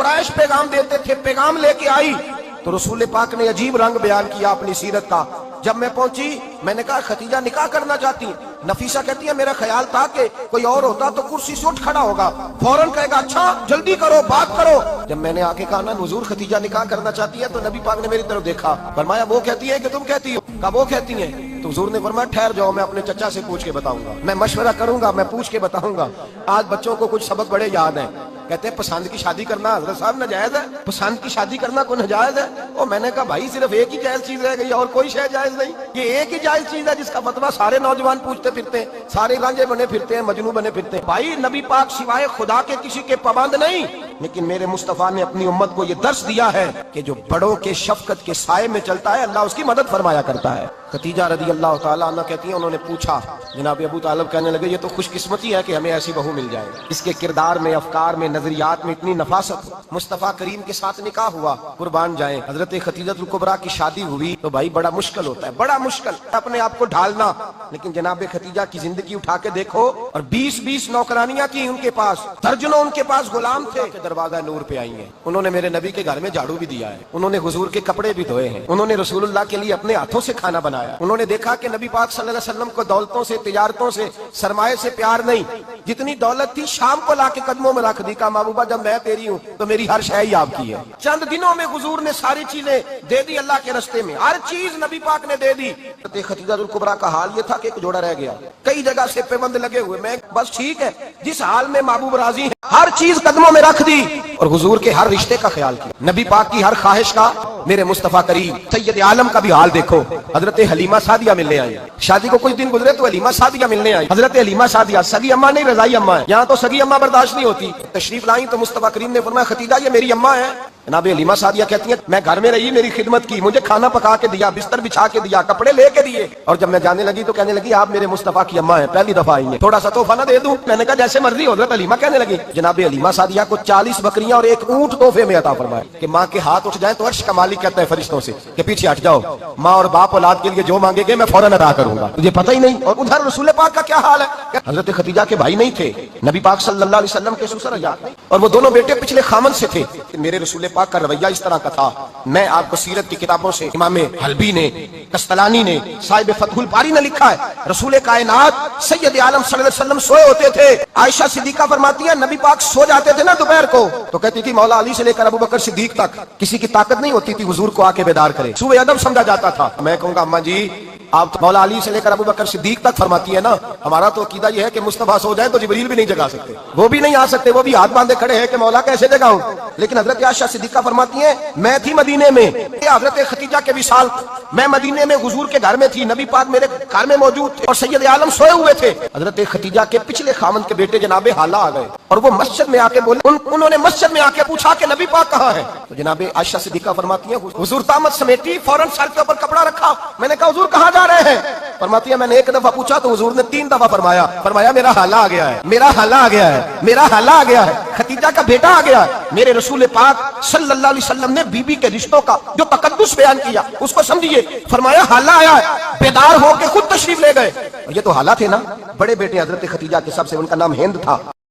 कुरैश पैगाम देते थे, पैगाम लेके आई तो रसूल पाक ने अजीब रंग बयान किया अपनी सीरत का। जब मैं पहुंची मैंने कहा खतीजा निकाह करना चाहती। नफीसा कहती है मेरा ख्याल था कि कोई और होता तो कुर्सी से उठ खड़ा होगा, फौरन कहेगा अच्छा जल्दी करो बात करो। जब मैंने आके कहा ना हुजूर खतीजा निकाह करना चाहती है तो नबी पाक ने मेरी तरफ देखा, फरमाया वो कहती है कि तुम कहती हो? कहा वो कहती है। तो हुजूर ने फरमाया ठहर जाओ, मैं अपने चचा से पूछ के बताऊंगा, मैं मशवरा करूंगा, मैं पूछ के बताऊंगा। आज बच्चों को कुछ सबक बड़े याद हैं। कहते हैं पसंद की शादी करना हजरत साहब नाजायज है, पसंद की शादी करना कोई नाजायज है? और मैंने कहा भाई सिर्फ एक ही जायज चीज रह गई और कोई शय जायज नहीं। ये एक ही जायज चीज है जिसका फतवा सारे नौजवान पूछते फिरते हैं, सारे रांझे बने फिरते हैं, मजनू बने फिरते हैं। भाई नबी पाक सिवाय खुदा के किसी के पाबंद नहीं, लेकिन मेरे मुस्तफा ने अपनी उम्मत को यह दर्श दिया है कि जो बड़ों के शफकत के साए में चलता है अल्लाह उसकी मदद फरमाया करता है। खतीजा रदी अल्लाह ताला अन्हा कहती हैं उन्होंने पूछा, जनाब अबू तालिब कहने लगे ये तो खुशकिस्मती है कि हमें ऐसी बहू मिल जाए, इसके किरदार में, अफकार में, नजरियात में इतनी नफासत। मुस्तफा करीम के साथ निकाह हुआ, कुर्बान जाए। हजरत खतीजतुल कुबरा की शादी हुई तो भाई बड़ा मुश्किल होता है, बड़ा मुश्किल अपने आप को ढालना। लेकिन जनाब खतीजा की जिंदगी उठा के देखो, और 20-20 नौकरानियां थी उनके पास, दर्जनों उनके पास गुलाम थे कि दरवाजा नूर पे आई हैं। उन्होंने मेरे नबी के घर में झाड़ू भी दिया है, उन्होंने हुजूर के कपड़े भी धोए हैं, उन्होंने रसूलुल्लाह के लिए अपने हाथों से खाना बनाया। उन्होंने देखा कि नबी पाक सल्लल्लाहु अलैहि वसल्लम को दौलतों से, तिजारतों से, सरमाए से प्यार नहीं, जितनी दौलत थी शाम को लाके कदमों में रख दी। कहा महबूबा जब मैं तेरी हूँ तो मेरी हर शय ही आपकी है। चंद दिनों में हुजूर ने सारी चीजें दे दी अल्लाह के रास्ते में, हर चीज नबी पाक ने दे दी। खतीजतुल कुबरा का हाल ये था कि एक जोड़ा रह गया, कई जगह से पेबंद लगे हुए, मैं बस ठीक है जिस हाल में महबूब राजी है, हर चीज कदमों में रख दी और हुजूर के हर रिश्ते का ख्याल किया, नबी पाक की हर ख्वाहिश का। मेरे मुस्तफा करीम सैयद आलम का भी हाल देखो, हजरत हलीमा सादिया मिलने आई, शादी को कुछ दिन गुजरे तो हलीमा सादिया मिलने आई। हजरत हलीमा सादिया सगी अम्मा नहीं रजाई अम्मा है, यहाँ तो सगी अम्मा बर्दाश्त नहीं होती। तशरीफ लाई तो मुस्तफा करीम ने फरमाया खतीजा ये मेरी अम्मा है। जनाब हलीमा सादिया कहती है मैं घर में रही, मेरी खिदमत की, मुझे खाना पका के दिया, बिस्तर बिछा के दिया, कपड़े लेके दिए, और जब मैं जाने लगी तो कहने लगी आप मेरे मुस्तफा की अम्मा है, पहली दफा आई है, थोड़ा सा तोहफा ना दे दूं? मैंने कहा जैसे मर्जी हो। हजरत हलीमा कहने लगी, जनाब हलीमा सादिया को 40 बकरियां और एक ऊंट तोहफे में अता फरमाया कि माँ के हाथ उठ जाए तो अर्श का मालिक कहता है फरिश्तों से कि पीछे हट जाओ, माँ और बाप औलाद के लिए जो मांगेगे मैं फौरन अदा करूंगा, तुझे पता ही नहीं। और उधर रसूल पाक का क्या हाल है? हजरत खतीजा के भाई नहीं थे, नबी पाक सल्लल्लाहु अलैहि वसल्लम के ससुर अजाद, और वो दोनों बेटे पिछले खामन से थे। मेरे रसूल पाक का रवैया इस तरह का था। मैं आपको सीरत की किताबों से, इमाम हल्बी ने, कस्तलानी ने, साहिब फतहुल बारी ने लिखा है, रसूल कायनात सैयद आलम सल्लल्लाहु अलैहि वसल्लम सोए होते थे। आयशा सिद्दीका फरमाती है नबी पाक सो जाते थे ना दोपहर को तो कहती थी मौला अली से लेकर अबू बकर सिद्दीक तक किसी की ताकत नहीं होती थी हुजूर को आके बेदार करे, सुबह अदब समझा जाता था। मैं कहूंगा अम्मा जी आप तो मौला अली से लेकर अबू बकर सिद्दीक तक फरमाती है ना, हमारा तो अकीदा ये है कि मुस्तफा सो जाए तो जिब्रील भी नहीं जगा सकते, वो भी नहीं आ सकते, वो भी हाथ बांधे खड़े हैं कि मौला कैसे जगाऊं। लेकिन हजरत आयशा सिद्दीका फरमाती है मैं थी मदीने में, हजरत खतीजा के विसाल, मैं मदीने में हुजूर के घर में थी, नबी पाक मेरे घर में मौजूद थे और सैयद आलम सोए हुए थे। हजरत खतीजा के पिछले खामन के बेटे जनाबे हाला आ गए और वो मस्जिद में आके बोले, उन्होंने मस्जिद में आके पूछा कि नबी पाक कहाँ है? तो जनाबे आयशा सिद्दीका फरमाती है हुजूर तामत समेटी, फौरन सर के ऊपर कपड़ा रखा। मैंने कहा हुजूर कहाँ जा रहे हैं? फरमाती है मैंने एक दफा पूछा तो हुजूर ने 3 दफा फरमाया मेरा हाला आ गया है, मेरा हाला आ गया है, मेरा हाला आ गया है, खतीजा का बेटा आ गया है। मेरे रसूल पाक सल्लल्लाहु अलैहि वसल्लम ने बीबी के रिश्तों का जो तकद्दुस बयान किया उसको समझिए, फरमाया हाला आया है, बेदार होकर खुद तशरीफ ले गए। ये तो हाला थे ना, बड़े बेटे हजरत खतीजा के सबसे, उनका नाम हिंद था।